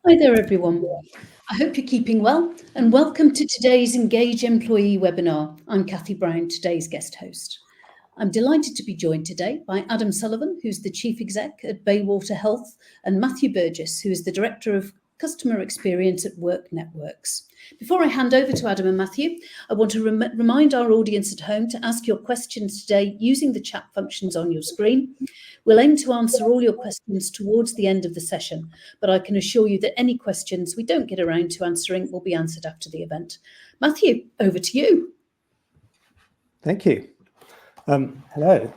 Hi there, everyone. I hope you're keeping well, and welcome to today's Engage Employee webinar. I'm Cathy Brown, today's guest host. I'm delighted to be joined today by Adam Sullivan, who's the Chief Exec at Baywater Health, and Matthew Burgess, who is the Director of Customer Experience at Work Networks. Before I hand over to Adam and Matthew, I want to remind our audience at home to ask your questions today using the chat functions on your screen. We'll aim to answer all your questions towards the end of the session, but I can assure you that any questions we don't get around to answering will be answered after the event. Matthew, over to you. Thank you. Hello,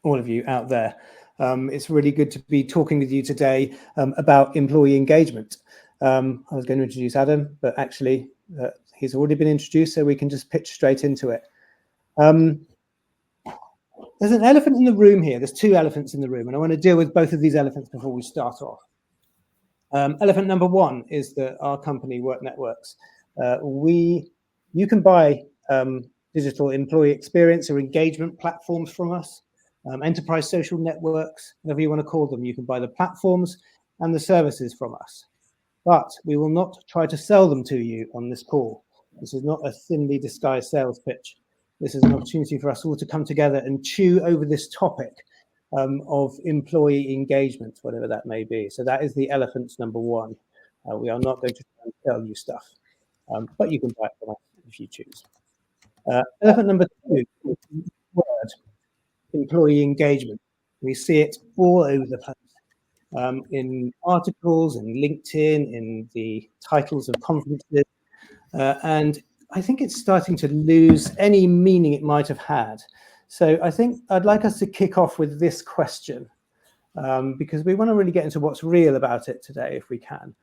all of you out there. It's really good to be talking with you today about employee engagement. I was going to introduce Adam, but actually he's already been introduced, so we can just pitch straight into it. There's an elephant in the room here. There's two elephants in the room, and I want to deal with both of these elephants before we start off. Elephant number one is that our company, Work Networks, you can buy digital employee experience or engagement platforms from us, enterprise social networks, whatever you want to call them. You can buy the platforms and the services from us, but we will not try to sell them to you on this call. This is not a thinly disguised sales pitch. This is an opportunity for us all to come together and chew over this topic of employee engagement, whatever that may be. So that is the elephant number one. We are not going to try and sell you stuff, but you can buy it from us if you choose. Elephant number two is the word employee engagement. We see it all over the place, in articles, in LinkedIn, in the titles of conferences, and I think it's starting to lose any meaning it might have had. So I think I'd like us to kick off with this question, because we want to really get into what's real about it today, if we can.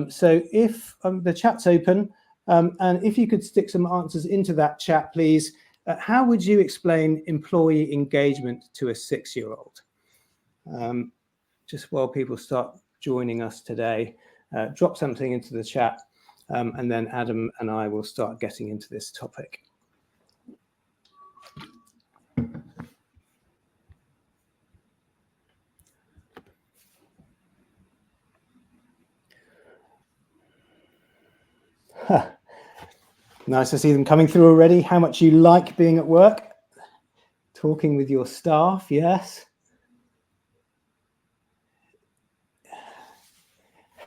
So if the chat's open, and if you could stick some answers into that chat, please. How would you explain employee engagement to a 6-year-old? Just while people start joining us today, drop something into the chat. And then Adam and I will start getting into this topic. Nice to see them coming through already. How much you like being at work, talking with your staff, yes.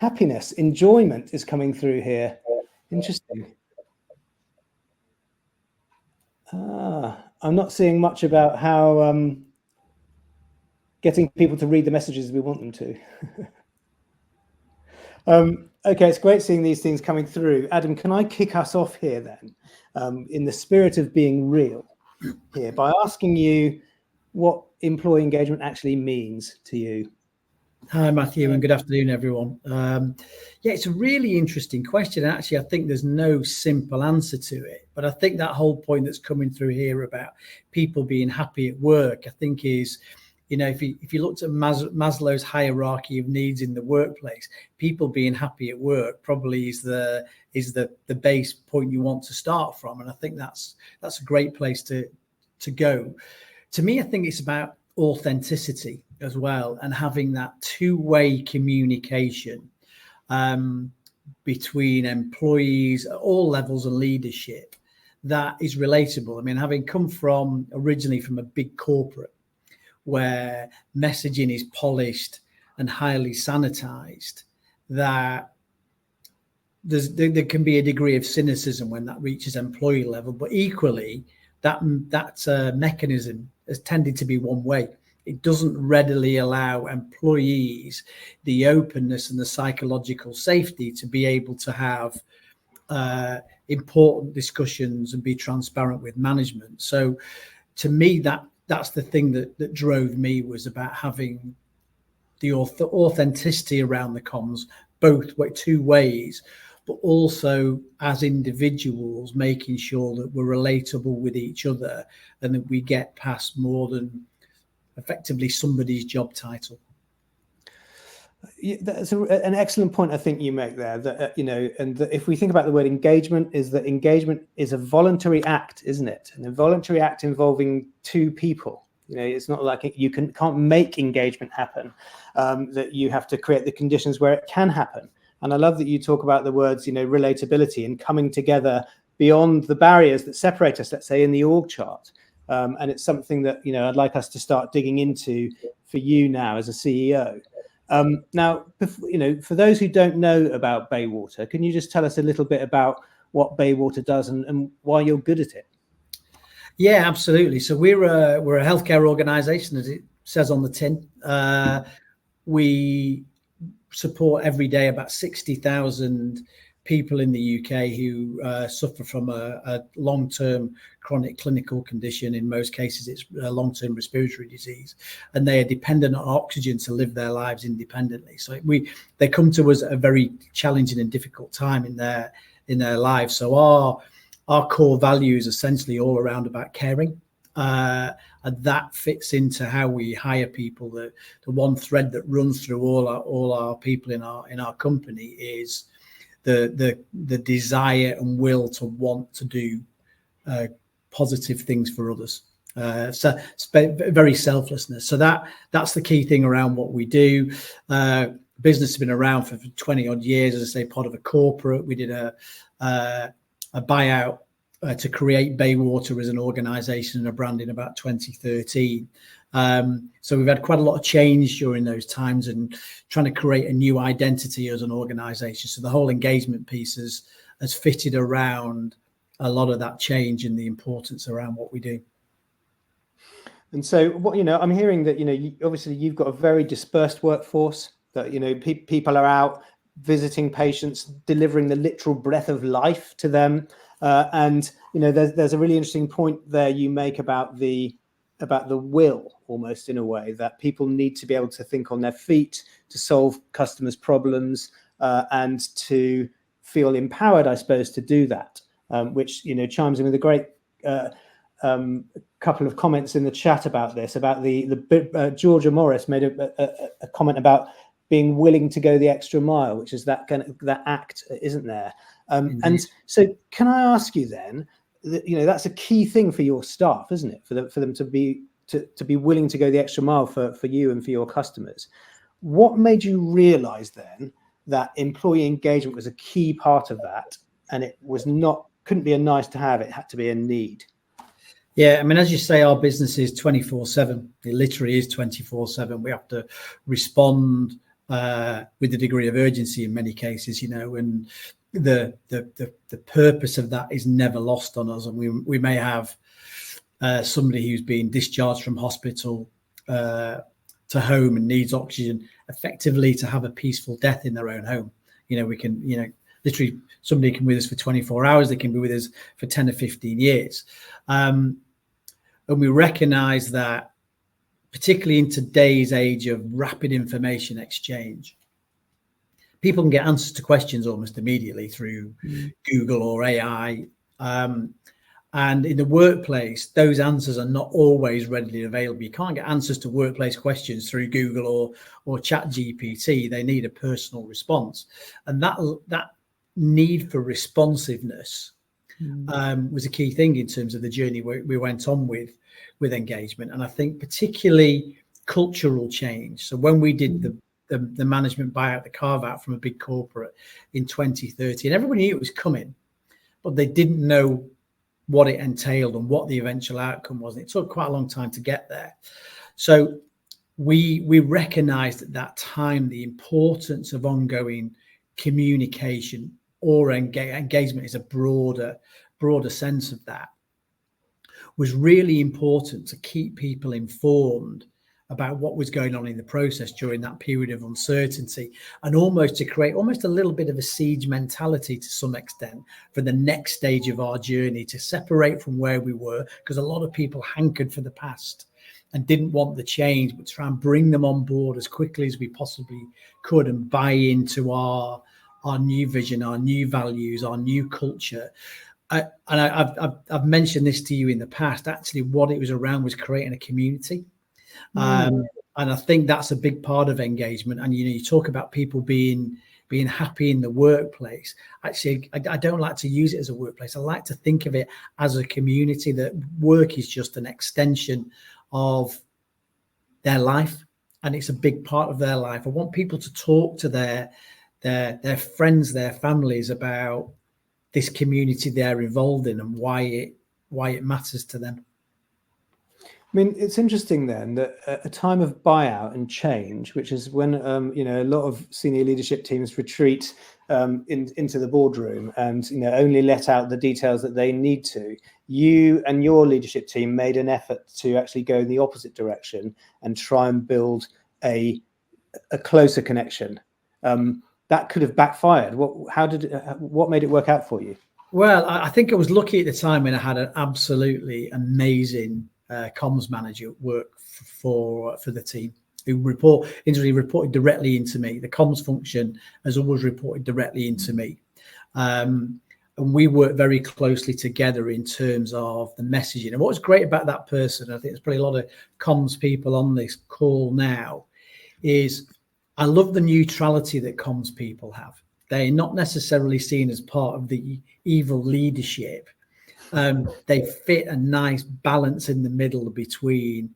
Happiness, enjoyment is coming through here. Interesting. I'm not seeing much about how getting people to read the messages we want them to. Okay, it's great seeing these things coming through. Adam, can I kick us off here then, in the spirit of being real here, by asking you what employee engagement actually means to you? Hi, Matthew, and good afternoon, everyone. Yeah, it's a really interesting question. Actually, I think there's no simple answer to it, but I think that whole point that's coming through here about people being happy at work, I think is, you know, if you looked at Maslow's hierarchy of needs in the workplace, people being happy at work probably is the base point you want to start from, and I think that's a great place to go. To me, I think it's about authenticity as well, and having that two-way communication between employees at all levels of leadership that is relatable. I mean, having come originally from a big corporate where messaging is polished and highly sanitized, that there can be a degree of cynicism when that reaches employee level, but equally that mechanism has tended to be one way. It doesn't readily allow employees the openness and the psychological safety to be able to have important discussions and be transparent with management. So to me, that's the thing that drove me, was about having the authenticity around the comms, two ways, but also as individuals, making sure that we're relatable with each other and that we get past more than effectively somebody's job title. Yeah, that's an excellent point I think you make there, that and that if we think about the word engagement, is that engagement is a voluntary act, isn't it? And a voluntary act involving two people. It's not like you can't make engagement happen, that you have to create the conditions where it can happen. And I love that you talk about the words, relatability and coming together beyond the barriers that separate us, let's say, in the org chart. And it's something that, I'd like us to start digging into for you now as a CEO. Now, for those who don't know about Baywater, can you just tell us a little bit about what Baywater does and why you're good at it? Yeah, absolutely. So we're a healthcare organisation, as it says on the tin. We support every day about 60,000 people in the UK who suffer from a long-term chronic clinical condition. In most cases, it's a long-term respiratory disease, and they are dependent on oxygen to live their lives independently. So they come to us at a very challenging and difficult time in their lives. So our core values essentially all around about caring. And that fits into how we hire people. The one thread that runs through all our people in our company is the desire and will to want to do positive things for others. So it's very selflessness. So that's the key thing around what we do. Business has been around for 20 odd years, as I say, part of a corporate. We did a buyout to create Baywater as an organisation and a brand in about 2013. So we've had quite a lot of change during those times and trying to create a new identity as an organisation. So the whole engagement piece has fitted around a lot of that change and the importance around what we do. And so what, I'm hearing that, obviously you've got a very dispersed workforce, that, people are out visiting patients, delivering the literal breath of life to them. And there's a really interesting point there you make about the will, almost, in a way, that people need to be able to think on their feet, to solve customers' problems, and to feel empowered, I suppose, to do that, which chimes in with a great couple of comments in the chat about this, about the Georgia Morris made a comment about being willing to go the extra mile, which is that kind of that act, isn't there? And so can I ask you then, that's a key thing for your staff, isn't it? For them to be willing to go the extra mile for you and for your customers. What made you realize then that employee engagement was a key part of that, and it couldn't be a nice to have, it had to be a need? Yeah, I mean, as you say, our business is 24/7. It literally is 24/7. We have to respond with a degree of urgency in many cases, and the purpose of that is never lost on us. And we may have somebody who's been discharged from hospital to home and needs oxygen, effectively to have a peaceful death in their own home. We can, literally, somebody can be with us for 24 hours. They can be with us for 10 or 15 years. And we recognize that, particularly in today's age of rapid information exchange, people can get answers to questions almost immediately through Google or AI. And in the workplace, those answers are not always readily available. You can't get answers to workplace questions through Google or ChatGPT. They need a personal response. And that need for responsiveness was a key thing in terms of the journey we went on with engagement. And I think particularly cultural change. So when we did the management buyout, the carve out from a big corporate in 2013, everybody knew it was coming, but they didn't know what it entailed and what the eventual outcome was. And it took quite a long time to get there. So we recognized at that time the importance of ongoing communication, or engagement is a broader sense of that, was really important to keep people informed about what was going on in the process during that period of uncertainty, and almost to create almost a little bit of a siege mentality to some extent for the next stage of our journey, to separate from where we were, because a lot of people hankered for the past and didn't want the change, but try and bring them on board as quickly as we possibly could and buy into our new vision, our new values, our new culture. And I've mentioned this to you in the past. Actually, what it was around was creating a community. And I think that's a big part of engagement. And, you talk about people being happy in the workplace. Actually, I don't like to use it as a workplace. I like to think of it as a community, that work is just an extension of their life. And it's a big part of their life. I want people to talk to their their friends, their families about this community they're involved in and why it matters to them. I mean, it's interesting then that at a time of buyout and change, which is when a lot of senior leadership teams retreat into the boardroom and only let out the details that they need to, you and your leadership team made an effort to actually go in the opposite direction and try and build a closer connection. That could have backfired. What made it work out for you? Well, I think I was lucky at the time when I had an absolutely amazing comms manager work for the team who reported directly into me. The comms function has always reported directly into me. And we work very closely together in terms of the messaging. And what's great about that person, I think there's probably a lot of comms people on this call now, is I love the neutrality that comms people have. They're not necessarily seen as part of the evil leadership. They fit a nice balance in the middle between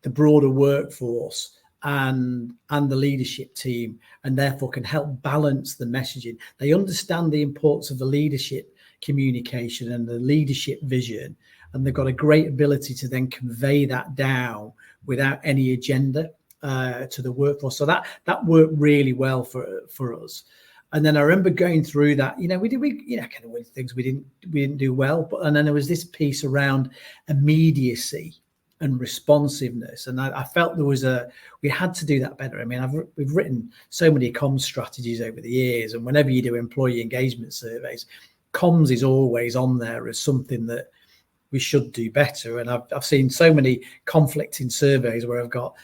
the broader workforce and the leadership team, and therefore can help balance the messaging. They understand the importance of the leadership communication and the leadership vision, and they've got a great ability to then convey that down without any agenda to the workforce. So that worked really well for us. And then I remember going through that, kind of things we didn't do well, and then there was this piece around immediacy and responsiveness, and I felt we had to do that better. I mean, we've written so many comms strategies over the years, and whenever you do employee engagement surveys, comms is always on there as something that we should do better. And I've seen so many conflicting surveys where I've got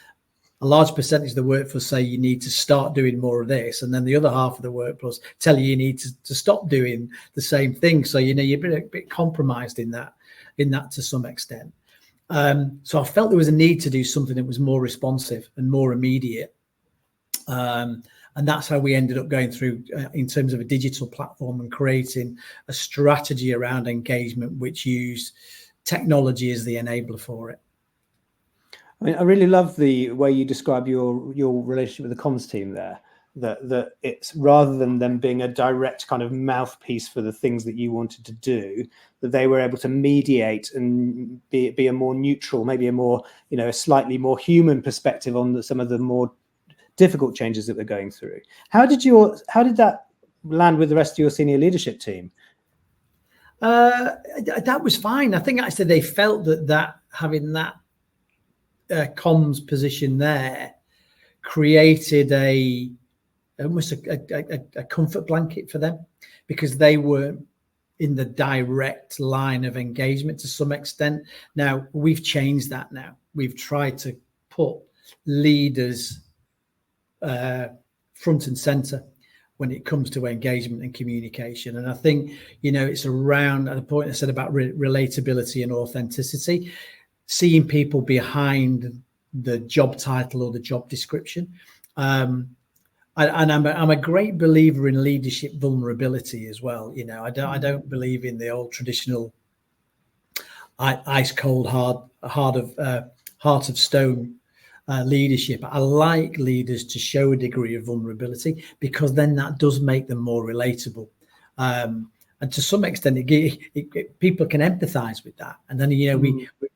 a large percentage of the workforce say you need to start doing more of this, and then the other half of the workforce tell you need to stop doing the same thing. So you've been a bit compromised in that to some extent. So I felt there was a need to do something that was more responsive and more immediate, and that's how we ended up going through in terms of a digital platform and creating a strategy around engagement which used technology as the enabler for it. I mean, I really love the way you describe your relationship with the comms team there, that it's rather than them being a direct kind of mouthpiece for the things that you wanted to do, that they were able to mediate and be a more neutral, maybe a more, a slightly more human perspective on some of the more difficult changes that we're going through. How did that land with the rest of your senior leadership team? That was fine. I think actually they felt that having that comms position there created almost a comfort blanket for them, because they were in the direct line of engagement to some extent. Now we've changed that. Now we've tried to put leaders front and center when it comes to engagement and communication. And I think, it's around at the point I said about relatability and authenticity, seeing people behind the job title or the job description. And I'm a great believer in leadership vulnerability as well. I don't believe in the old traditional ice cold heart of stone leadership. I like leaders to show a degree of vulnerability, because then that does make them more relatable. And to some extent, people can empathize with that. And then,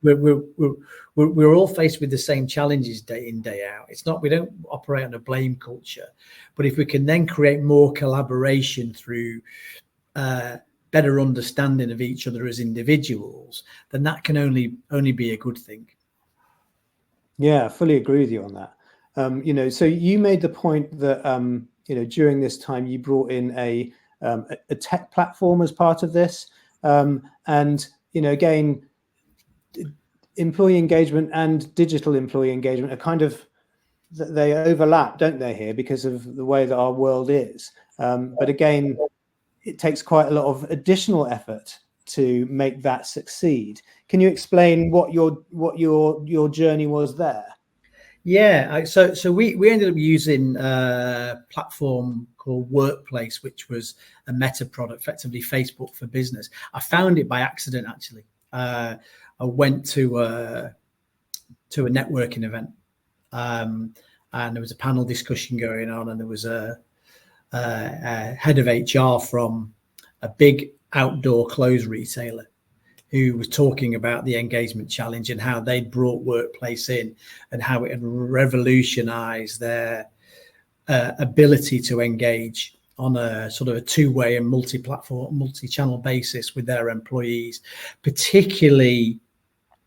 we're all faced with the same challenges day in, day out. It's not, we don't operate on a blame culture, but if we can then create more collaboration through better understanding of each other as individuals, then that can only be a good thing. Yeah, I fully agree with you on that. So you made the point that, during this time you brought in a tech platform as part of this. And, again, employee engagement and digital employee engagement are kind of, they overlap, don't they, here, because of the way that our world is. But again, it takes quite a lot of additional effort to make that succeed. Can you explain what your journey was there? Yeah, so we ended up using a platform called Workplace, which was a Meta product, effectively Facebook for business. I found it by accident, actually. I went to a networking event, and there was a panel discussion going on, and there was a head of HR from a big outdoor clothes retailer, who was talking about the engagement challenge and how they'd brought workplace in and how it had revolutionized their ability to engage on a sort of a two-way and multi-platform, multi-channel basis with their employees, particularly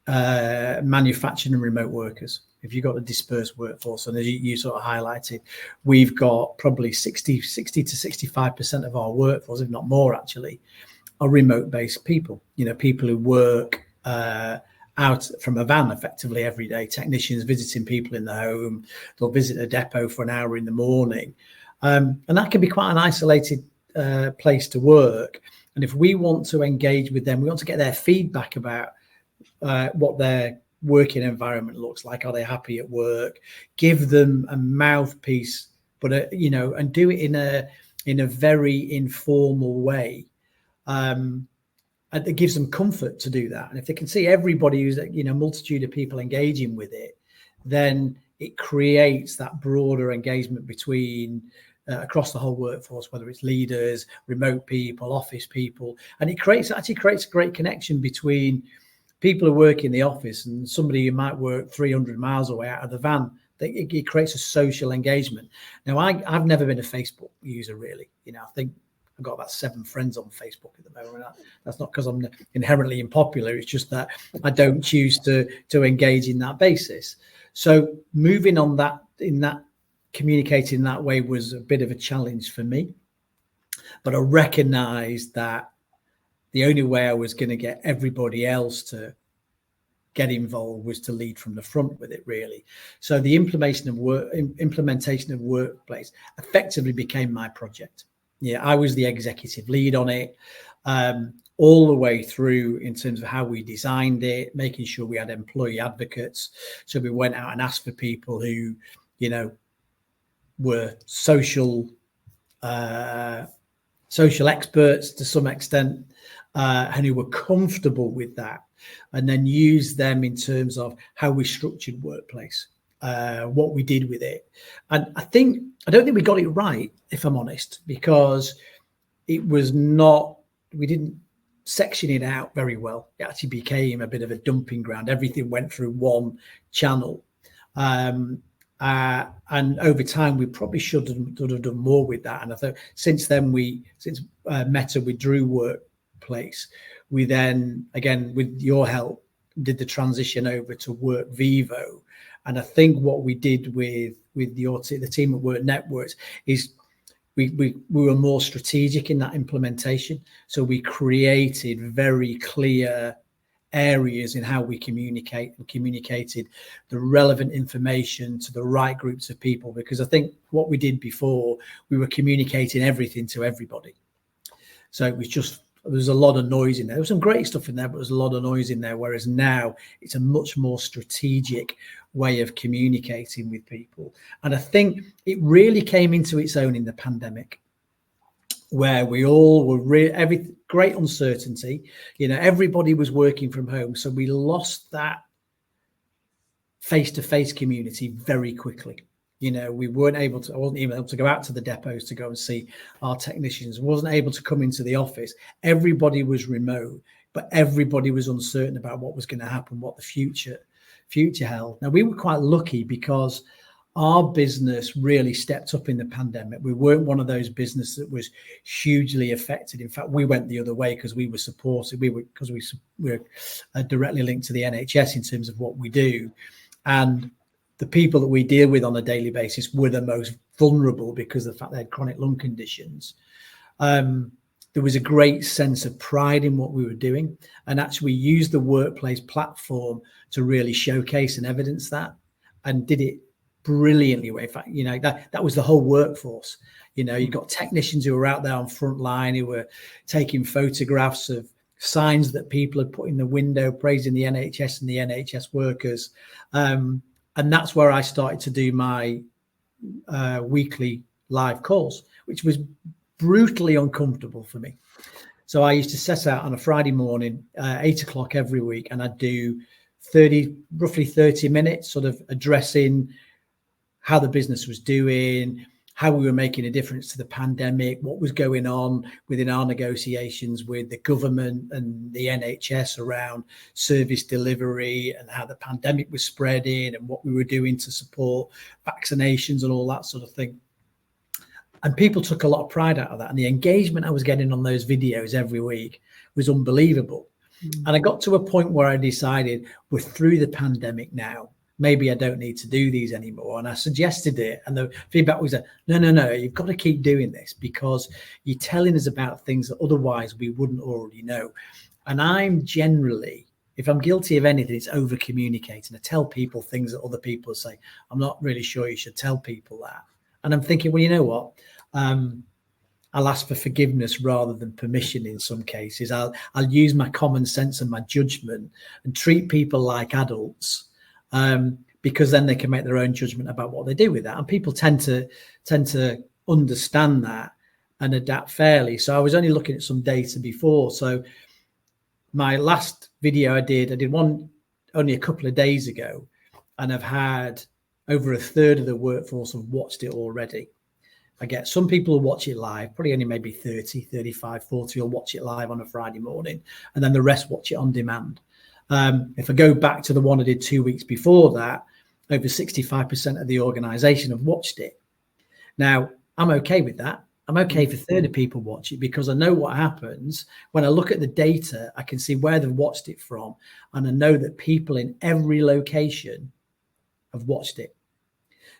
manufacturing and remote workers. If you've got a dispersed workforce, and as you sort of highlighted, we've got probably 60 to 65% of our workforce, if not more actually, are remote-based people. People who work out from a van effectively every day, technicians visiting people in the home. They'll visit a depot for an hour in the morning. And that can be quite an isolated place to work. And if we want to engage with them, we want to get their feedback about what their working environment looks like. Are they happy at work? Give them a mouthpiece, but and do it in a very informal way. And it gives them comfort to do that. And if they can see everybody who's, multitude of people engaging with it, then it creates that broader engagement between across the whole workforce, whether it's leaders, remote people, office people. And it actually creates a great connection between people who work in the office and somebody who might work 300 miles away out of the van. It creates a social engagement. Now, I've never been a Facebook user, really. I think I've got about 7 friends on Facebook at the moment. That's not because I'm inherently unpopular. It's just that I don't choose to engage in that basis. So moving on communicating that way was a bit of a challenge for me. But I recognized that the only way I was going to get everybody else to get involved was to lead from the front with it, really. So the implementation of workplace effectively became my project. Yeah, I was the executive lead on it, all the way through in terms of how we designed it, making sure we had employee advocates. So we went out and asked for people who, were social experts to some extent, and who were comfortable with that, and then use them in terms of how we structured workplace, what we did with it. And I don't think we got it right, if I'm honest, because it was not, we didn't section it out very well. It actually became a bit of a dumping ground. Everything went through one channel. And over time, we probably should have done more with that. And I thought since Meta withdrew Workplace, we then, again, with your help, did the transition over to Work Vivo. And I think what we did with the team at Work Networks is we were more strategic in that implementation. So we created very clear areas in how we communicate and communicated the relevant information to the right groups of people, because I think what we did before, we were communicating everything to everybody. So it was just, there was a lot of noise in there. There was some great stuff in there, but there was a lot of noise in there. Whereas now it's a much more strategic way of communicating with people. And I think it really came into its own in the pandemic, where we all were great uncertainty. Everybody was working from home. So we lost that face-to-face community very quickly. I wasn't even able to go out to the depots to go and see our technicians. Wasn't able to come into the office. Everybody was remote, but everybody was uncertain about what was going to happen, what the future held. Now, we were quite lucky because our business really stepped up in the pandemic. We weren't one of those businesses that was hugely affected. In fact, we went the other way because we were supported. Because we were directly linked to the NHS in terms of what we do. And the people that we deal with on a daily basis were the most vulnerable because of the fact they had chronic lung conditions. There was a great sense of pride in what we were doing, and actually used the workplace platform to really showcase and evidence that, and did it brilliantly. In fact, that was the whole workforce. You got technicians who were out there on front line, who were taking photographs of signs that people had put in the window praising the NHS and the NHS workers. And that's where I started to do my weekly live calls, which was brutally uncomfortable for me. So I used to set out on a Friday morning, 8 o'clock every week, and I'd do roughly 30 minutes, sort of addressing how the business was doing, how we were making a difference to the pandemic, what was going on within our negotiations with the government and the NHS around service delivery and how the pandemic was spreading and what we were doing to support vaccinations and all that sort of thing. And people took a lot of pride out of that. And the engagement I was getting on those videos every week was unbelievable. And I got to a point where I decided we're through the pandemic now. Maybe I don't need to do these anymore. And I suggested it. And the feedback was, no, you've got to keep doing this because you're telling us about things that otherwise we wouldn't already know. And I'm generally, if I'm guilty of anything, it's over communicating. I tell people things that other people say. I'm not really sure you should tell people that. And I'm thinking, well, you know what? I'll ask for forgiveness rather than permission in some cases. I'll use my common sense and my judgment and treat people like adults. Because then they can make their own judgment about what they do with that. And people tend to understand that and adapt fairly. So I was only looking at some data before. So my last video I did one only a couple of days ago, and I've had over a third of the workforce have watched it already. I get some people will watch it live, probably only maybe 30, 35, 40 will watch it live on a Friday morning, and then the rest watch it on demand. If I go back to the one I did 2 weeks before that, over 65% of the organization have watched it. Now, I'm okay with that. I'm okay if a third of people watch it because I know what happens. When I look at the data, I can see where they've watched it from. And I know that people in every location have watched it.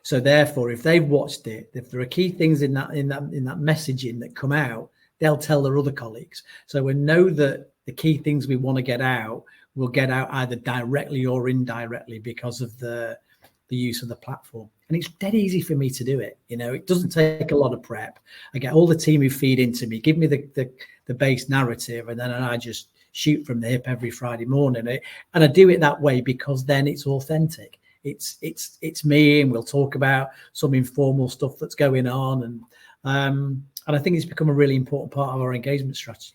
So therefore, if they've watched it, if there are key things in that messaging that come out, they'll tell their other colleagues. So we know that the key things we want to get out will get out either directly or indirectly because of the use of the platform. And it's dead easy for me to do it. You know, it doesn't take a lot of prep. I get all the team who feed into me, give me the base narrative, and then I just shoot from the hip every Friday morning. And I do it that way because then it's authentic. It's me, and we'll talk about some informal stuff that's going on. And I think it's become a really important part of our engagement strategy.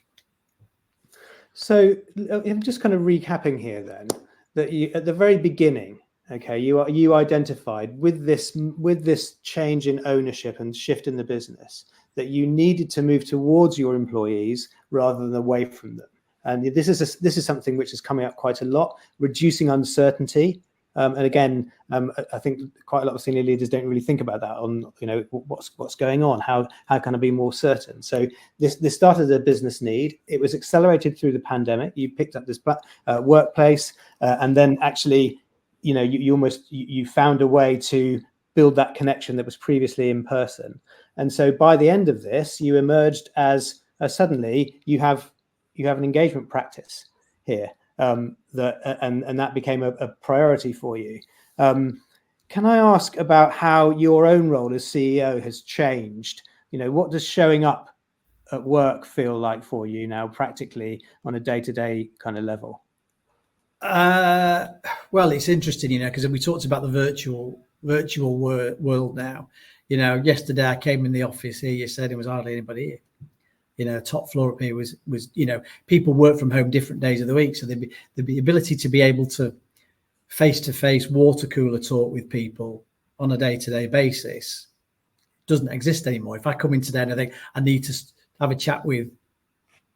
So I'm just kind of recapping here then, that you, at the very beginning, okay, you identified with this change in ownership and shift in the business that you needed to move towards your employees rather than away from them. And this is something which is coming up quite a lot, reducing uncertainty. And again, I think quite a lot of senior leaders don't really think about that on, you know, what's going on, how can I be more certain? So this started a business need. It was accelerated through the pandemic. You picked up this workplace, and then actually, you know, you found a way to build that connection that was previously in person. And so by the end of this, you emerged as suddenly you have an engagement practice here. And that became a priority for you. Can I ask about how your own role as CEO has changed? You know, what does showing up at work feel like for you now, practically on a day-to-day kind of level? Well, it's interesting, you know, because we talked about the virtual world now. You know, yesterday I came in the office here. You said there was hardly anybody here. You know, top floor up here was, you know, people work from home different days of the week. So the ability to be able to face-to-face water cooler talk with people on a day-to-day basis doesn't exist anymore. If I come in today and I think I need to have a chat with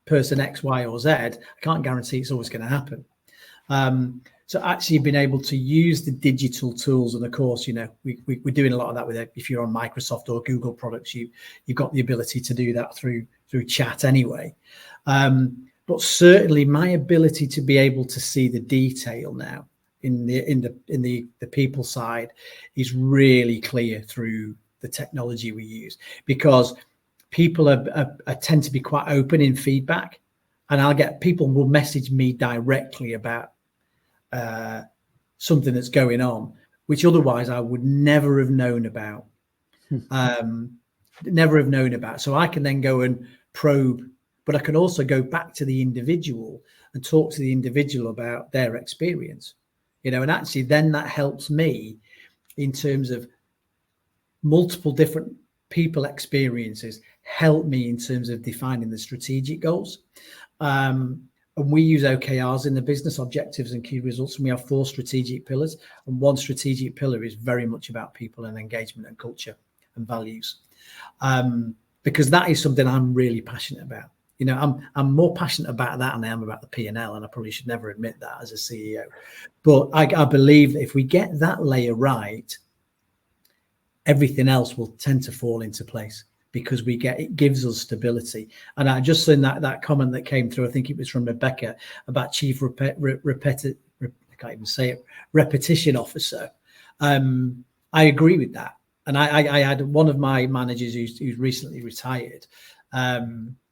person X, Y, or Z, I can't guarantee it's always going to happen. So actually being able to use the digital tools, and of course, you know, we're doing a lot of that with it. If you're on Microsoft or Google products, you've got the ability to do that through chat anyway. But certainly my ability to be able to see the detail now in the people side is really clear through the technology we use, because people tend to be quite open in feedback, and I'll get people will message me directly about something that's going on, which otherwise I would never have known about. So I can then go and probe, but I can also go back to the individual and talk to the individual about their experience, you know, and actually then that helps me in terms of multiple different people experiences, help me in terms of defining the strategic goals. And we use OKRs in the business, objectives and key results. And we have 4 strategic pillars. And one strategic pillar is very much about people and engagement and culture and values. because that is something I'm really passionate about. You know, I'm more passionate about that than I am about the P&L, and I probably should never admit that as a CEO. But I believe that if we get that layer right, everything else will tend to fall into place, because it gives us stability. And I just seen that comment that came through, I think it was from Rebecca, about chief repetition officer. I agree with that. And I had one of my managers who's recently retired,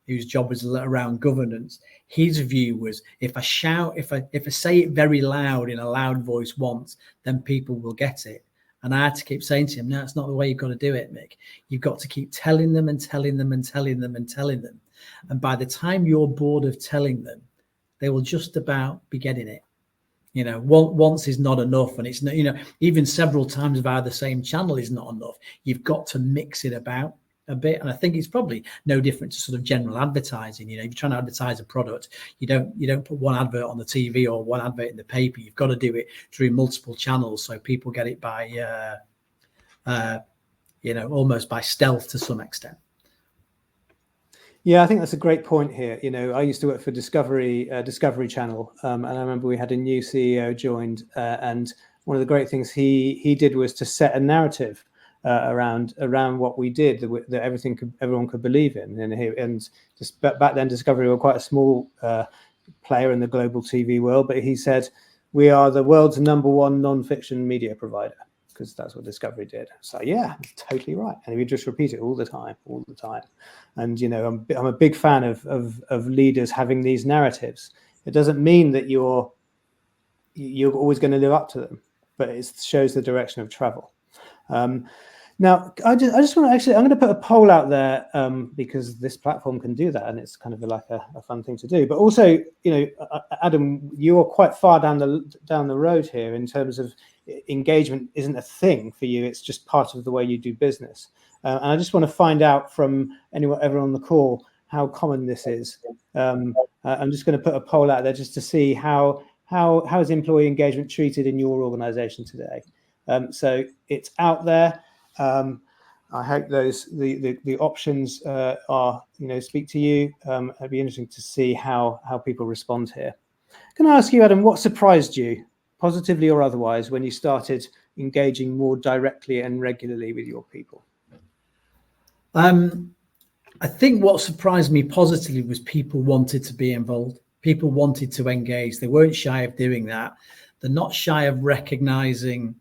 whose job was around governance. His view was, if I shout, if I say it very loud in a loud voice once, then people will get it. And I had to keep saying to him, no, it's not the way you've got to do it, Mick. You've got to keep telling them and telling them and telling them and telling them. And by the time you're bored of telling them, they will just about be getting it. You know, once is not enough. And it's not, you know, even several times via the same channel is not enough. You've got to mix it about a bit. And I think it's probably no different to sort of general advertising. You know, if you're trying to advertise a product, you don't put one advert on the TV or one advert in the paper. You've got to do it through multiple channels, so people get it by you know, almost by stealth to some extent. Yeah, I think that's a great point here. You know, I used to work for Discovery Channel, and I remember we had a new CEO joined, and one of the great things he did was to set a narrative around what we did, that everyone could believe in. And just back then, Discovery were quite a small player in the global TV world, but he said, "We are the world's #1 non-fiction media provider," because that's what Discovery did. So yeah, totally right. And we just repeat it all the time. And you know, I'm a big fan of leaders having these narratives. It doesn't mean that you're always going to live up to them, but it shows the direction of travel. Now, I just want to actually, I'm going to put a poll out there because this platform can do that, and it's kind of like a fun thing to do. But also, you know, Adam, you are quite far down the road here in terms of engagement isn't a thing for you; it's just part of the way you do business. And I just want to find out from everyone on the call how common this is. I'm just going to put a poll out there just to see how is employee engagement treated in your organisation today. So it's out there. I hope the options are, you know, speak to you. It'd be interesting to see how people respond here. Can I ask you, Adam, what surprised you, positively or otherwise, when you started engaging more directly and regularly with your people? I think what surprised me positively was people wanted to be involved. People wanted to engage. They weren't shy of doing that. They're not shy of recognizing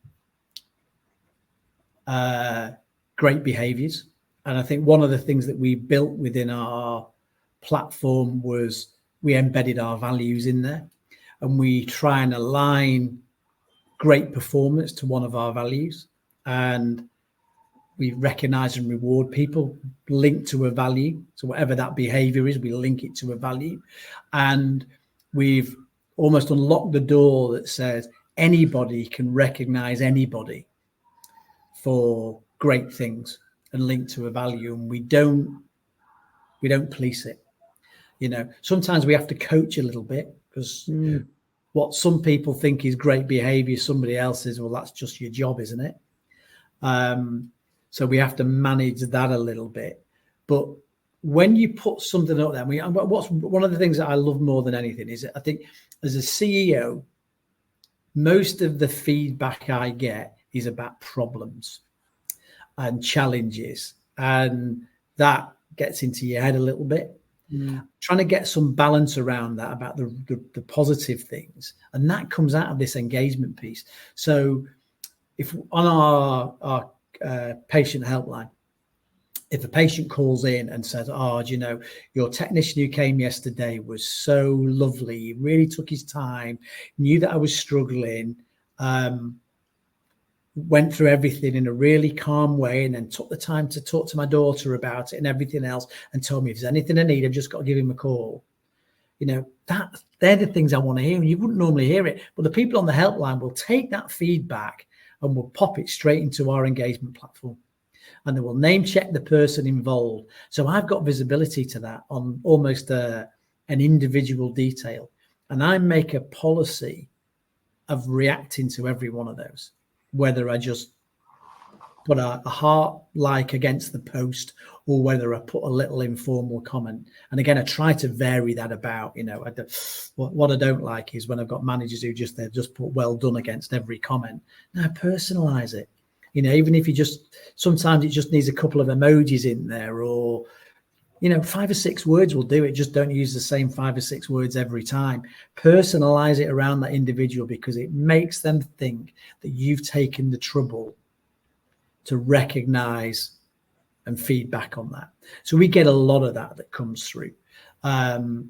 great behaviors. And I think one of the things that we built within our platform was we embedded our values in there, and we try and align great performance to one of our values, and we recognize and reward people linked to a value. So whatever that behavior is, we link it to a value. And we've almost unlocked the door that says anybody can recognize anybody for great things and linked to a value. And we don't police it. You know, sometimes we have to coach a little bit, because what some people think is great behavior, somebody else is, well, that's just your job, isn't it? So we have to manage that a little bit. But when you put something up there, what's one of the things that I love more than anything is, I think as a CEO, most of the feedback I get is about problems and challenges, and that gets into your head a little bit. Trying to get some balance around that, about the positive things, and that comes out of this engagement piece. So if on our patient helpline, if a patient calls in and says, "Oh, do you know, your technician who came yesterday was so lovely, he really took his time, knew that I was struggling, went through everything in a really calm way, and then took the time to talk to my daughter about it and everything else, and told me if there's anything I need, I've just got to give him a call." You know, they're the things I want to hear. And you wouldn't normally hear it, but the people on the helpline will take that feedback and will pop it straight into our engagement platform, and they will name check the person involved. So I've got visibility to that on almost an individual detail, and I make a policy of reacting to every one of those, whether I just put a heart like against the post, or whether I put a little informal comment. And again, I try to vary that about, what I don't like is when I've got managers who just put well done against every comment. Now personalize it. Even if sometimes it just needs a couple of emojis in there, or 5 or 6 words will do it. Just don't use the same 5 or 6 words every time. Personalize it around that individual, because it makes them think that you've taken the trouble to recognize and feedback on that. So we get a lot of that comes through. And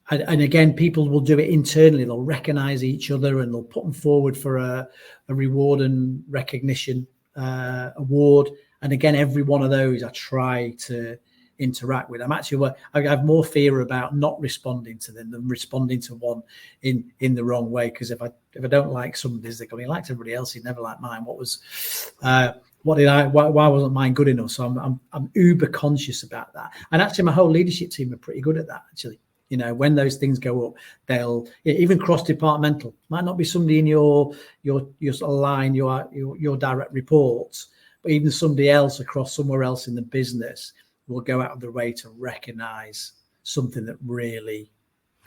again, people will do it internally. They'll recognize each other and they'll put them forward for a reward and recognition award. And again, every one of those I try to interact with. I have more fear about not responding to them than responding to one in the wrong way. Because if I don't like somebody's, they're going, he liked everybody else, he never liked mine. Why wasn't mine good enough? So I'm uber conscious about that. And actually my whole leadership team are pretty good at that, actually. When those things go up, they'll even cross-departmental. Might not be somebody in your sort of line, your direct reports, but even somebody else across somewhere else in the business will go out of their way to recognize something that really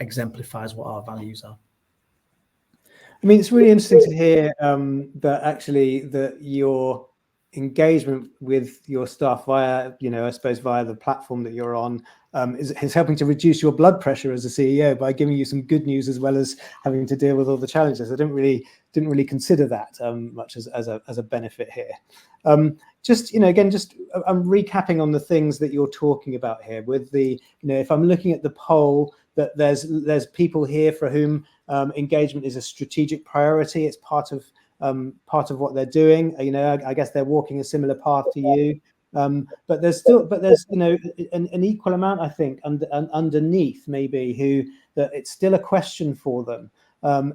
exemplifies what our values are. I mean, it's really interesting to hear that your engagement with your staff via, I suppose via the platform that you're on, is helping to reduce your blood pressure as a CEO by giving you some good news as well as having to deal with all the challenges. I didn't really consider that much as a benefit here. I'm recapping on the things that you're talking about here with the, if I'm looking at the poll, that there's people here for whom engagement is a strategic priority. It's part of what they're doing. I guess they're walking a similar path to you. But there's an equal amount, I think, underneath maybe that it's still a question for them.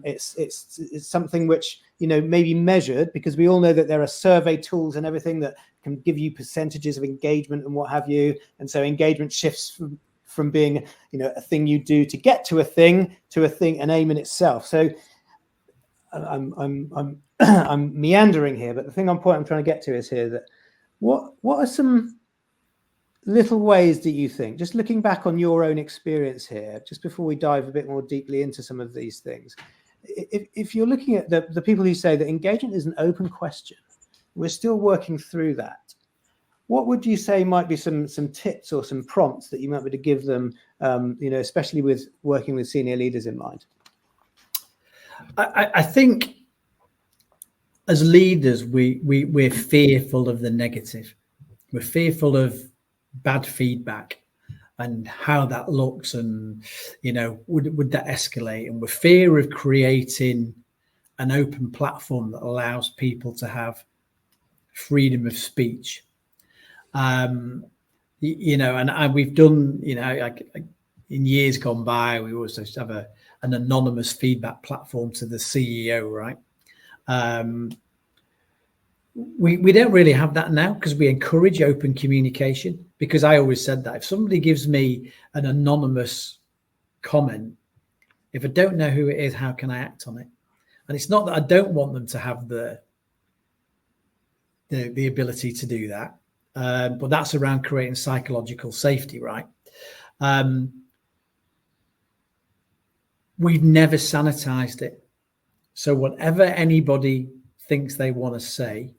It's something which may be measured, because we all know that there are survey tools and everything that can give you percentages of engagement and what have you, and so engagement shifts from being a thing you do to get to a thing, an aim in itself. So I'm meandering here, but the point I'm trying to get to is here that what are some little ways that you think, just looking back on your own experience here, just before we dive a bit more deeply into some of these things, if you're looking at the people who say that engagement is an open question, we're still working through that, what would you say might be some tips or some prompts that you might be able to give them, especially with working with senior leaders in mind? I think as leaders, we're fearful of the negative. We're fearful of bad feedback and how that looks, and would that escalate? And we're fear of creating an open platform that allows people to have freedom of speech. And we've done, in years gone by, we always used to have an anonymous feedback platform to the CEO, right? We don't really have that now, because we encourage open communication. Because I always said that if somebody gives me an anonymous comment, if I don't know who it is, how can I act on it? And it's not that I don't want them to have the ability to do that, but that's around creating psychological safety, right? We've never sanitized it. So whatever anybody thinks they want to say,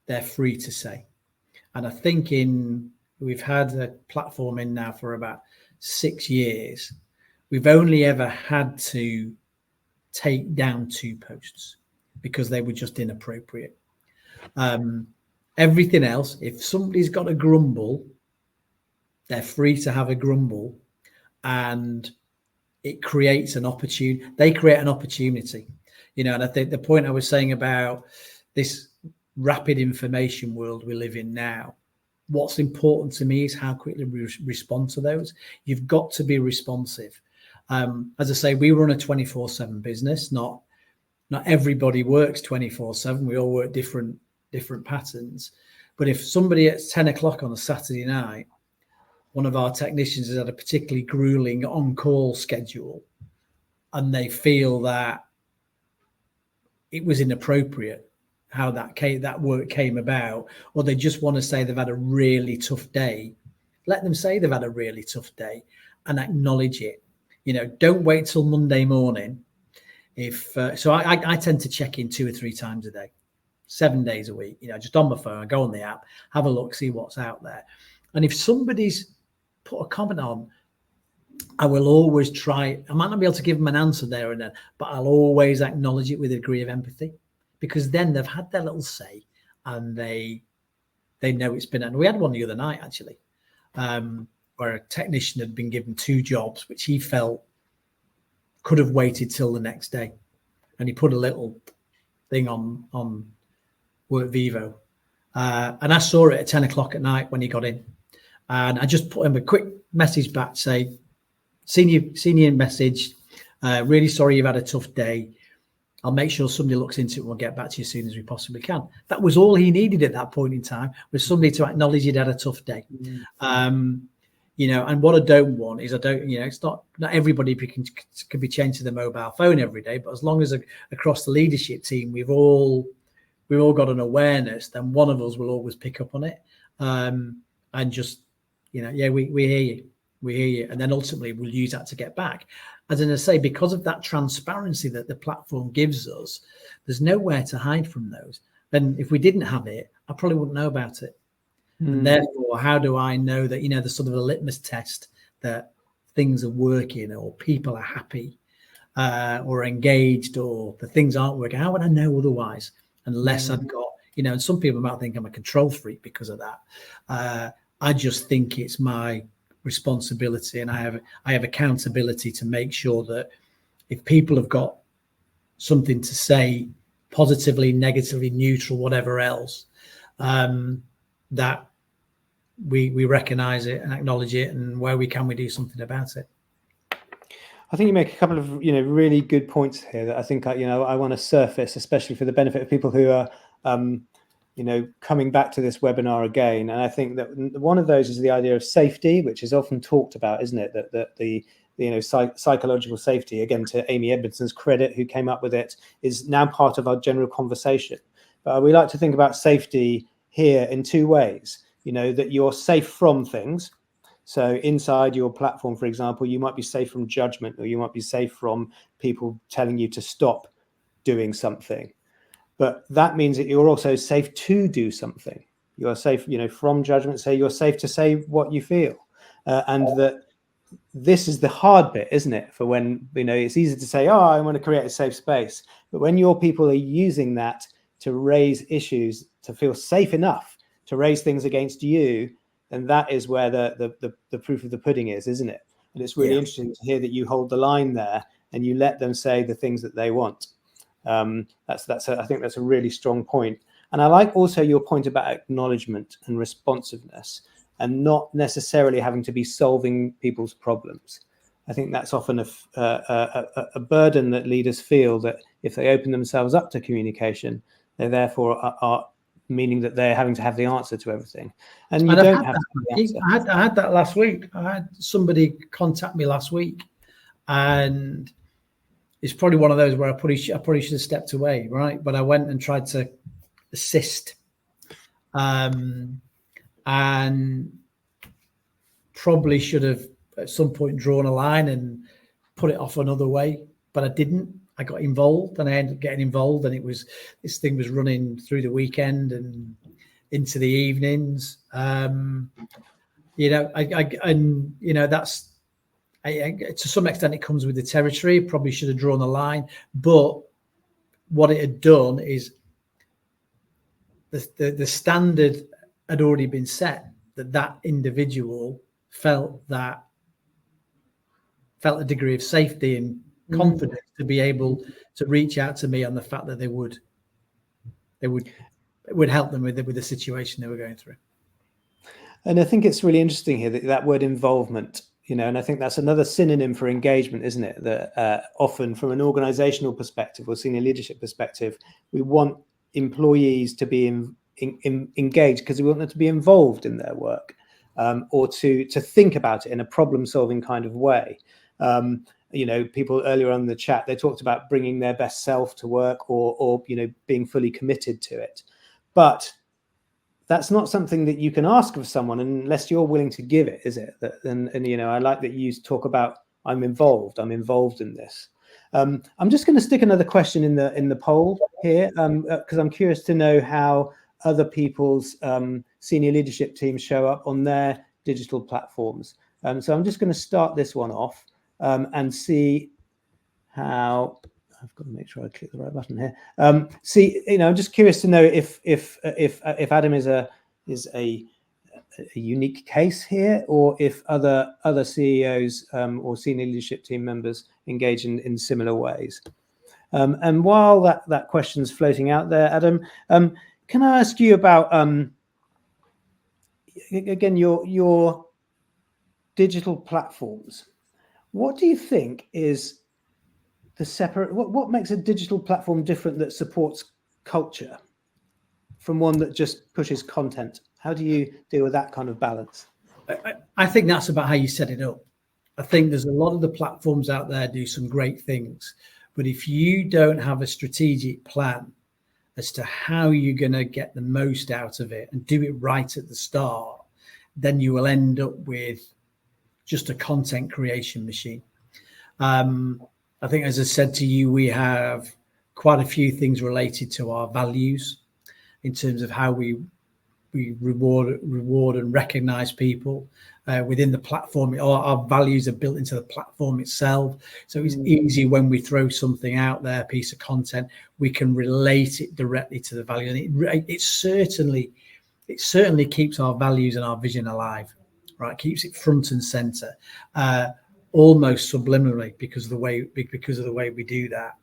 they're free to say. And I think we've had a platform in now for about 6 years. We've only ever had to take down 2 posts because they were just inappropriate. Everything else, if somebody's got a grumble, they're free to have a grumble, and it creates an opportunity. They create an opportunity, and I think the point I was saying about this rapid information world we live in now, what's important to me is how quickly we respond to those. You've got to be responsive. As I say, we run a 24/7 business. Not everybody works 24/7. We all work different patterns. But if somebody at 10 o'clock on a Saturday night, one of our technicians has had a particularly grueling on-call schedule, and they feel that it was inappropriate, how that work came about, or they just want to say they've had a really tough day, let them say they've had a really tough day and acknowledge it. Don't wait till Monday morning. I tend to check in 2 or 3 times a day, 7 days a week, just on my phone. I go on the app, have a look, see what's out there. And if somebody's put a comment on, I will always try. I might not be able to give them an answer there and then, but I'll always acknowledge it with a degree of empathy, because then they've had their little say and they know it's been. And we had one the other night, actually, where a technician had been given 2 jobs, which he felt could have waited till the next day. And he put a little thing on Work Vivo. And I saw it at 10 o'clock at night when he got in. And I just put him a quick message back, say, seen your message. Really sorry you've had a tough day. I'll make sure somebody looks into it and we'll get back to you as soon as we possibly can. That was all he needed at that point in time, was somebody to acknowledge he'd had a tough day. And what I don't want is it's not everybody can be chained to the mobile phone every day, but as long as across the leadership team, we've all got an awareness, then one of us will always pick up on it. And just, we hear you. We hear you. And then ultimately we'll use that to get back. As I say, because of that transparency that the platform gives us, there's nowhere to hide from those. And if we didn't have it, I probably wouldn't know about it. And therefore, how do I know that, there's sort of a litmus test that things are working or people are happy or engaged, or the things aren't working? How would I know otherwise? Unless I've got, and some people might think I'm a control freak because of that. I just think it's my responsibility, and I have accountability to make sure that if people have got something to say, positively, negatively, neutral, whatever else, that we recognize it and acknowledge it, and where we can, we do something about it. I think you make a couple of really good points here that I think I want to surface, especially for the benefit of people who are coming back to this webinar again. And I think that one of those is the idea of safety, which is often talked about, isn't it? That the psychological safety, again, to Amy Edmondson's credit, who came up with it, is now part of our general conversation. But we like to think about safety here in 2 ways. That you're safe from things. So inside your platform, for example, you might be safe from judgment, or you might be safe from people telling you to stop doing something. But that means that you're also safe to do something. You're safe, from judgment. Say you're safe to say what you feel, and that this is the hard bit, isn't it? For when it's easy to say, "Oh, I want to create a safe space," but when your people are using that to raise issues, to feel safe enough to raise things against you, then that is where the proof of the pudding is, isn't it? And it's really interesting to hear that you hold the line there and you let them say the things that they want. I think that's a really strong point. And I like also your point about acknowledgement and responsiveness, and not necessarily having to be solving people's problems. I think that's often a burden that leaders feel, that if they open themselves up to communication, they therefore are meaning that they're having to have the answer to everything. And you don't have to have the answer. I had that last week. I had somebody contact me last week, and it's probably one of those where I probably should have stepped away, right? But I went and tried to assist, and probably should have at some point drawn a line and put it off another way, but I didn't. I got involved, and I ended up getting involved, and this thing was running through the weekend and into the evenings. That's to some extent it comes with the territory. Probably should have drawn a line, but what it had done is the standard had already been set, that individual felt a degree of safety and confidence to be able to reach out to me on the fact that it would help them with the situation they were going through. And I think it's really interesting here that word involvement, and I think that's another synonym for engagement, isn't it? That often from an organizational perspective or senior leadership perspective, we want employees to be engaged because we want them to be involved in their work, or to think about it in a problem-solving kind of way. people earlier on in the chat, they talked about bringing their best self to work or being fully committed to it. But that's not something that you can ask of someone unless you're willing to give it, is it? And I like that you talk about I'm involved in this. I'm just going to stick another question in the poll here because I'm curious to know how other people's senior leadership teams show up on their digital platforms. So I'm just going to start this one off and see how. I've got to make sure I click the right button here. I'm just curious to know if Adam is a unique case here, or if other CEOs or senior leadership team members engage in similar ways. And while that question's floating out there, Adam, can I ask you about again your digital platforms? What do you think is what makes a digital platform different that supports culture from one that just pushes content? How do you deal with that kind of balance? I think that's about how you set it up. I think there's a lot of the platforms out there do some great things, but if you don't have a strategic plan as to how you're going to get the most out of it and do it right at the start, then you will end up with just a content creation machine. I think, as I said to you, we have quite a few things related to our values in terms of how we reward and recognize people within the platform. Our values are built into the platform itself. So it's easy when we throw something out there, a piece of content, we can relate it directly to the value. And it certainly keeps our values and our vision alive, right? Keeps it front and center. Almost subliminally because of the way we do that.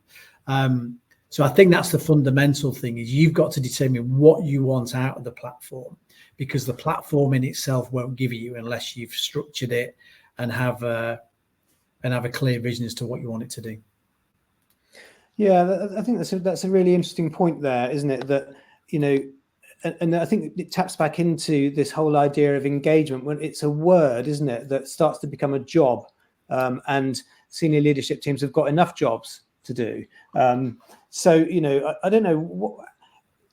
So I think that's the fundamental thing, is you've got to determine what you want out of the platform, because the platform in itself won't give you unless you've structured it and have a clear vision as to what you want it to do. Yeah, I think that's a really interesting point there, isn't it? That, and I think it taps back into this whole idea of engagement when it's a word, isn't it, that starts to become a job. And senior leadership teams have got enough jobs to do. So, I don't know,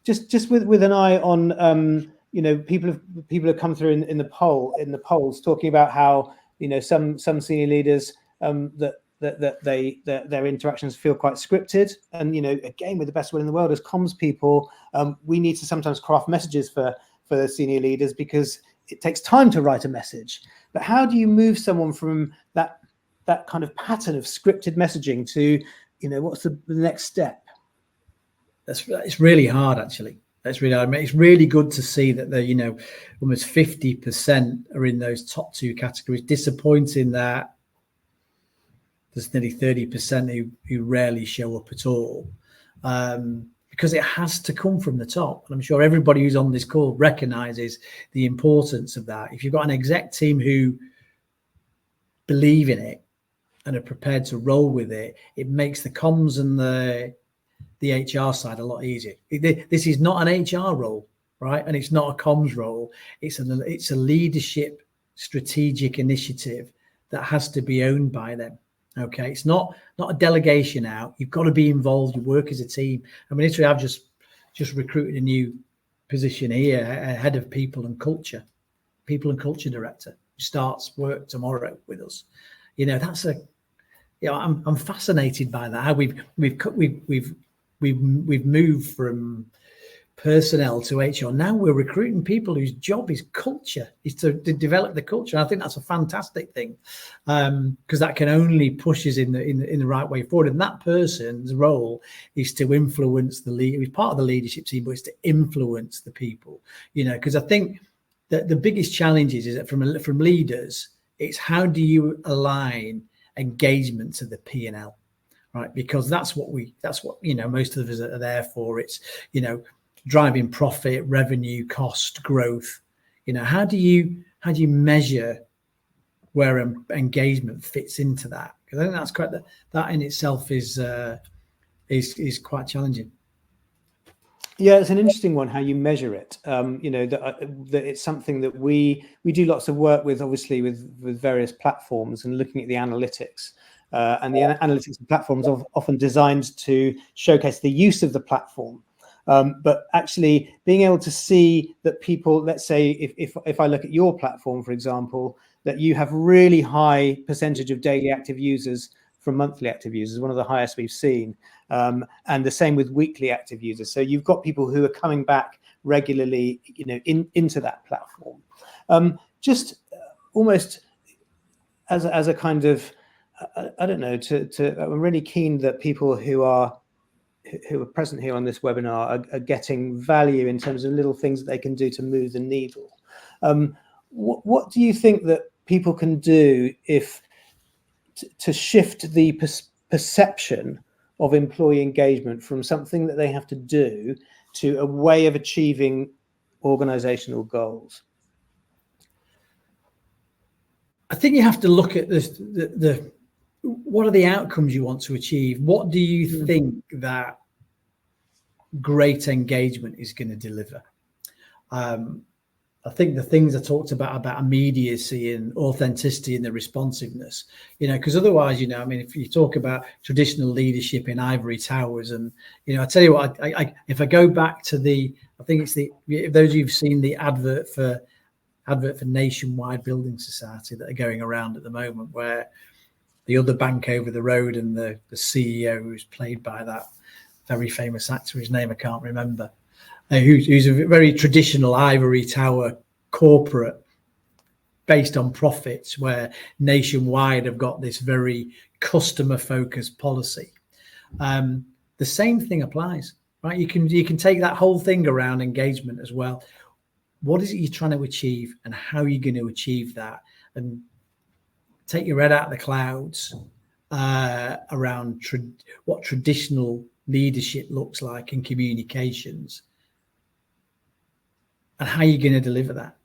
just with an eye on, people have come through in the polls talking about how, some senior leaders that their interactions feel quite scripted. And, again, with the best will in the world as comms people, we need to sometimes craft messages for the senior leaders because it takes time to write a message. But how do you move someone from that kind of pattern of scripted messaging to, what's the next step? It's really hard, actually. That's really hard. I mean, it's really good to see that almost 50% are in those top two categories. Disappointing that there's nearly 30% who rarely show up at all, because it has to come from the top. And I'm sure everybody who's on this call recognizes the importance of that. If you've got an exec team who believe in it and are prepared to roll with it, it makes the comms and the HR side a lot easier. This is not an HR role, right? And it's not a comms role. It's a leadership strategic initiative that has to be owned by them. Okay, it's not a delegation out. You've got to be involved. You work as a team. I mean, literally, I've just recruited a new position here, a head of people and culture director, who starts work tomorrow with us. I'm fascinated by that. How we've moved from personnel to HR. Now we're recruiting people whose job is culture, is to develop the culture. And I think that's a fantastic thing, because that can only push us in the right way forward. And that person's role is to influence the leader. He's part of the leadership team, but it's to influence the people. Because I think that the biggest challenge is that from leaders, it's how do you align engagement to the P&L, right? Because that's what most of us are there for. It's driving profit, revenue, cost, growth. How do you measure where engagement fits into that? Because I think that's quite that in itself is quite challenging. Yeah, it's an interesting one, how you measure it. That it's something that we do lots of work with, obviously, with various platforms and looking at the analytics. and the analytics and platforms are often designed to showcase the use of the platform. But actually being able to see that people, let's say if I look at your platform, for example, that you have really high percentage of daily active users from monthly active users, one of the highest we've seen, and the same with weekly active users. So you've got people who are coming back regularly, into that platform. Just almost as a kind of, I don't know, I'm really keen that people who are present here on this webinar are getting value in terms of little things that they can do to move the needle. What do you think that people can do to shift the perception of employee engagement from something that they have to do to a way of achieving organizational goals? I think you have to look at this, what are the outcomes you want to achieve? What do you think that great engagement is going to deliver? I think the things I talked about immediacy and authenticity and the responsiveness, because otherwise, I mean, if you talk about traditional leadership in ivory towers, and, I tell you what, if I go back to I think it's if those of you who've seen the advert for Nationwide Building Society that are going around at the moment, where the other bank over the road and the CEO, who's played by that very famous actor, whose name I can't remember, who's a very traditional ivory tower corporate based on profits, where Nationwide have got this very customer focused policy. The same thing applies, right? You can take that whole thing around engagement as well. What is it you're trying to achieve, and how are you going to achieve that? And take your head out of the clouds around what traditional leadership looks like in communications, and how you're going to deliver that.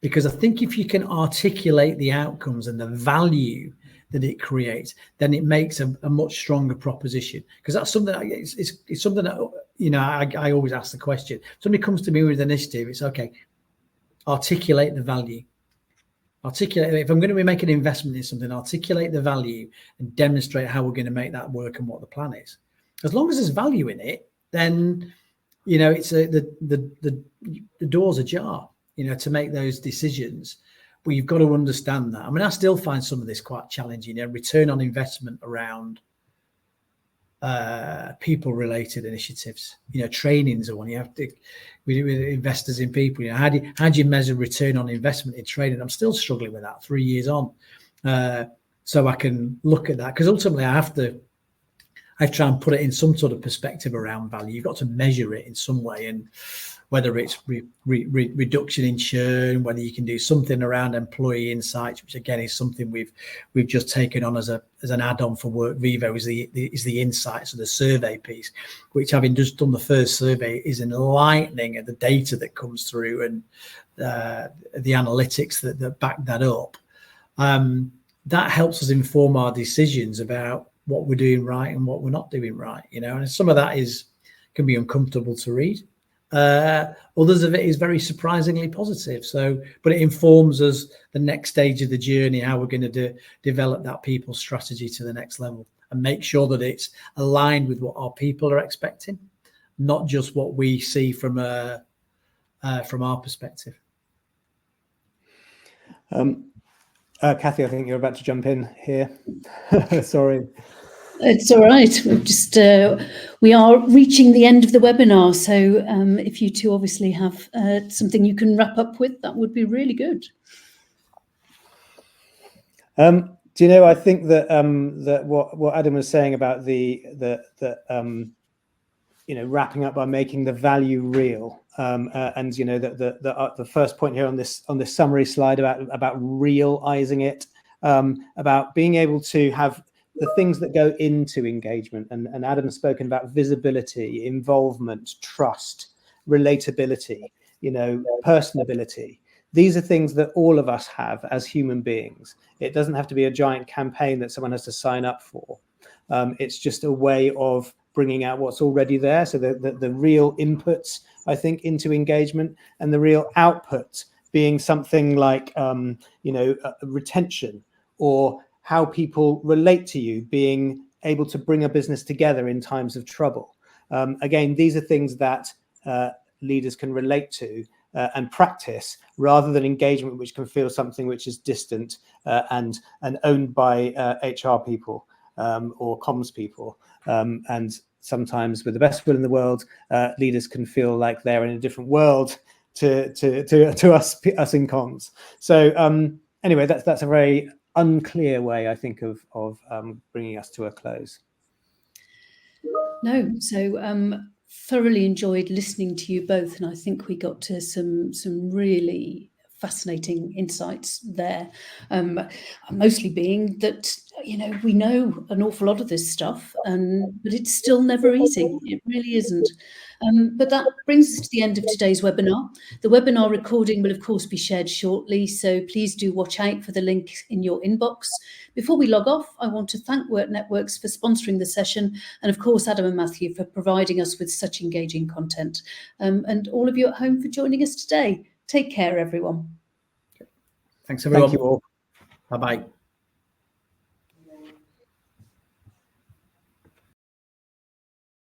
Because I think if you can articulate the outcomes and the value that it creates, then it makes a much stronger proposition. Because that's something it's something that I always ask the question. If somebody comes to me with an initiative, it's okay, articulate the value. Articulate, if I'm going to be making an investment in something, articulate the value and demonstrate how we're going to make that work and what the plan is. As long as there's value in it, then it's the door's ajar, to make those decisions. But you've got to understand that. I mean, I still find some of this quite challenging. Return on investment around people-related initiatives. Trainings are one. You have to, we do with investors in people. How do you measure return on investment in training? I'm still struggling with that 3 years on. So I can look at that, because ultimately I try and put it in some sort of perspective around value. You've got to measure it in some way, and whether it's reduction in churn, whether you can do something around employee insights, which again is something we've just taken on as an add-on for WorkVivo, is the insights of the survey piece, which, having just done the first survey, is enlightening at the data that comes through and the analytics that back that up. That helps us inform our decisions about what we're doing right and what we're not doing right, and some of that can be uncomfortable to read. Others of it is very surprisingly positive. But it informs us the next stage of the journey, how we're going to develop that people strategy to the next level, and make sure that it's aligned with what our people are expecting, not just what we see from our perspective. Kathy, I think you're about to jump in here. Sorry. It's all right. We've just we are reaching the end of the webinar, so if you two obviously have something you can wrap up with, that would be really good. I think that what Adam was saying about the wrapping up by making the value real, and the first point here on this summary slide about realizing it, about being able to have the things that go into engagement, and Adam's spoken about visibility, involvement, trust, relatability, personability. These are things that all of us have as human beings. It doesn't have to be a giant campaign that someone has to sign up for. It's just a way of bringing out what's already there. So the real inputs, I think, into engagement, and the real output being something like, retention, or how people relate to you, being able to bring a business together in times of trouble. Again, these are things that leaders can relate to and practice, rather than engagement, which can feel something which is distant and owned by HR people or comms people. And sometimes, with the best will in the world, leaders can feel like they're in a different world to us in comms. So anyway, that's a very unclear way, I think, of bringing us to a close. No, so thoroughly enjoyed listening to you both, and I think we got to some really fascinating insights there. Mostly being that, you know, we know an awful lot of this stuff, but it's still never easy. It really isn't. But that brings us to the end of today's webinar. The webinar recording will, of course, be shared shortly, so please do watch out for the link in your inbox. Before we log off, I want to thank Work Networks for sponsoring the session, and of course, Adam and Matthew for providing us with such engaging content, and all of you at home for joining us today. Take care, everyone. Thanks, everyone. Thank you all. Bye-bye.